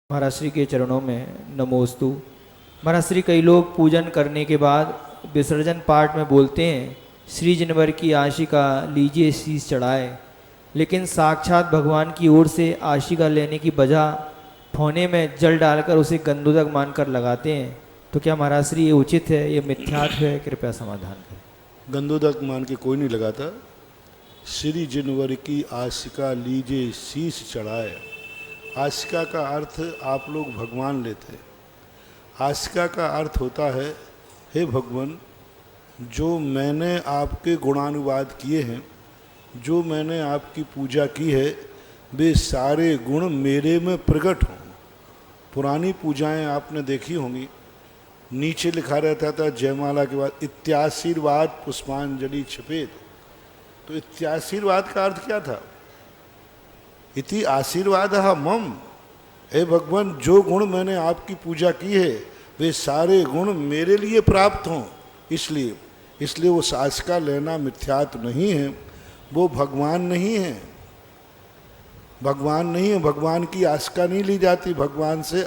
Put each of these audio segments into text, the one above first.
महाराज श्री के चरणों में नमोस्तु। महाराज श्री, कई लोग पूजन करने के बाद विसर्जन पाठ में बोलते हैं श्री जिनवर की आशिका लीजिए शीश चढ़ाए, लेकिन साक्षात भगवान की ओर से आशिका लेने की बजाय फोने में जल डालकर उसे गंधोदक मानकर लगाते हैं, तो क्या महाराज श्री ये उचित है, ये मिथ्यात्व है? कृपया समाधान करें। गंधोदक मान के कोई नहीं लगाता। श्री जिनवर की आशिका लीजिए शीश चढ़ाए, आशिका का अर्थ आप लोग भगवान लेते हैं। आशिका का अर्थ होता है, हे भगवान, जो मैंने आपके गुणानुवाद किए हैं, जो मैंने आपकी पूजा की है, वे सारे गुण मेरे में प्रकट हों। पुरानी पूजाएं आपने देखी होंगी, नीचे लिखा रहता था जयमाला के बाद इत्याशीर्वाद पुष्पांजलि छपेद। तो इत्याशीर्वाद का अर्थ क्या था? इति आशीर्वाद मम, हे भगवान, जो गुण मैंने आपकी पूजा की है वे सारे गुण मेरे लिए प्राप्त हों। इसलिए वो आशिका लेना मिथ्यात्व नहीं है, वो भगवान नहीं है। भगवान नहीं है, भगवान की आशिका नहीं ली जाती, भगवान से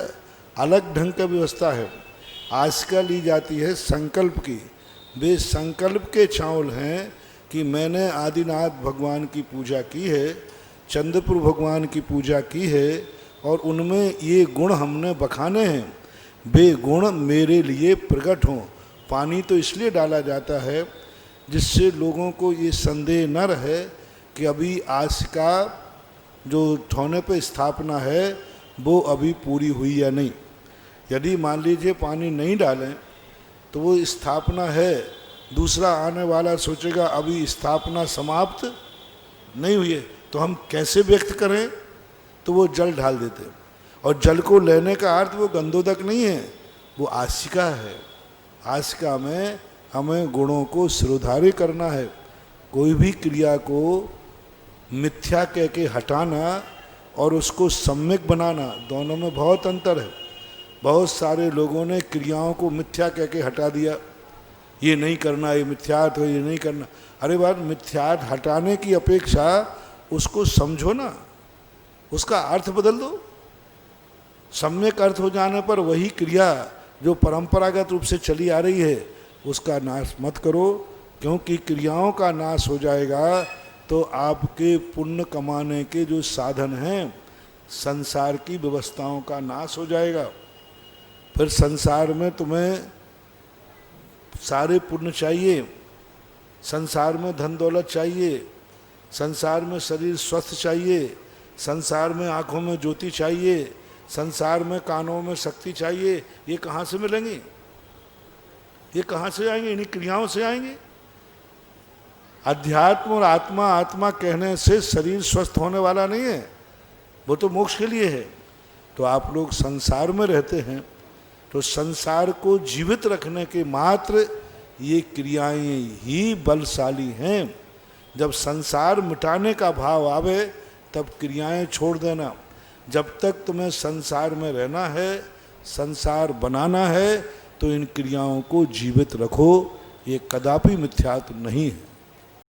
अलग ढंग का व्यवस्था है। आशिका ली जाती है संकल्प की। वे संकल्प के चावल हैं कि मैंने आदिनाथ भगवान की पूजा की है, चंद्रपुर भगवान की पूजा की है, और उनमें ये गुण हमने बखाने हैं, वे गुण मेरे लिए प्रकट हों। पानी तो इसलिए डाला जाता है जिससे लोगों को ये संदेह न रहे कि अभी आशिका जो ठौने पे स्थापना है वो अभी पूरी हुई या नहीं। यदि मान लीजिए पानी नहीं डालें तो वो स्थापना है, दूसरा आने वाला सोचेगा अभी स्थापना समाप्त नहीं हुई है, तो हम कैसे व्यक्त करें? तो वो जल ढाल देते। और जल को लेने का अर्थ वो गंधोदक नहीं है, वो आशिका है। आशिका में हमें गुणों को सिरोधार्य करना है। कोई भी क्रिया को मिथ्या कह के हटाना और उसको सम्यक बनाना, दोनों में बहुत अंतर है। बहुत सारे लोगों ने क्रियाओं को मिथ्या कह के हटा दिया, ये नहीं करना, ये मिथ्यात्व है, ये नहीं करना। अरे बात, मिथ्यात्व हटाने की अपेक्षा उसको समझो ना, उसका अर्थ बदल दो। सम्यक अर्थ हो जाने पर वही क्रिया जो परंपरागत रूप से चली आ रही है उसका नाश मत करो, क्योंकि क्रियाओं का नाश हो जाएगा तो आपके पुण्य कमाने के जो साधन हैं, संसार की व्यवस्थाओं का नाश हो जाएगा। फिर संसार में तुम्हें सारे पुण्य चाहिए, संसार में धन दौलत चाहिए, संसार में शरीर स्वस्थ चाहिए, संसार में आँखों में ज्योति चाहिए, संसार में कानों में शक्ति चाहिए। ये कहाँ से मिलेंगे? ये कहाँ से आएंगे? इन्हीं क्रियाओं से आएंगे। अध्यात्म और आत्मा, आत्मा कहने से शरीर स्वस्थ होने वाला नहीं है, वो तो मोक्ष के लिए है। तो आप लोग संसार में रहते हैं, तो संसार को जीवित रखने के मात्र ये क्रियाएं ही बलशाली हैं। जब संसार मिटाने का भाव आवे तब क्रियाएं छोड़ देना। जब तक तुम्हें संसार में रहना है, संसार बनाना है, तो इन क्रियाओं को जीवित रखो। ये कदापि मिथ्यात्व नहीं है।